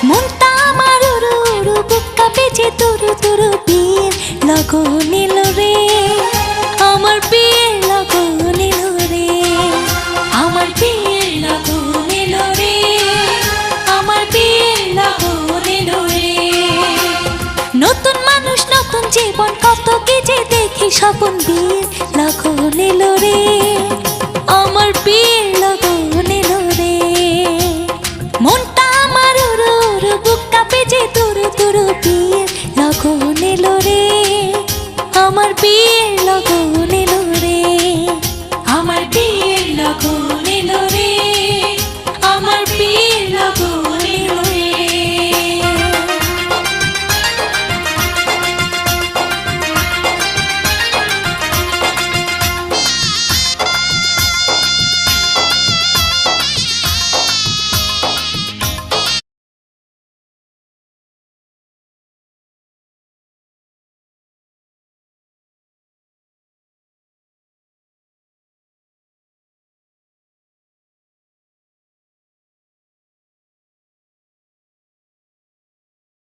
মনটা আমার উড়ু উড়ু, বুক কাঁপে যে তুরু তুরু, বিয়ের লগন এলো রে, আমার বিয়ের লগন এলো রে, আমার বিয়ের লগন এলো রে, আমার বিয়ের লগন এলো রে। নতুন মানুষ নতুন জীবন, কত কি যে দেখি স্বপন, বিয়ের লগন এলো রে, আমার বিয়ের লগন এলো রে। মনটা আমার উড়ু উড়ু, বুক কাঁপে যে তুরু তুরু, বিয়ের লগন এলো রে, আমার বিয়ের লগন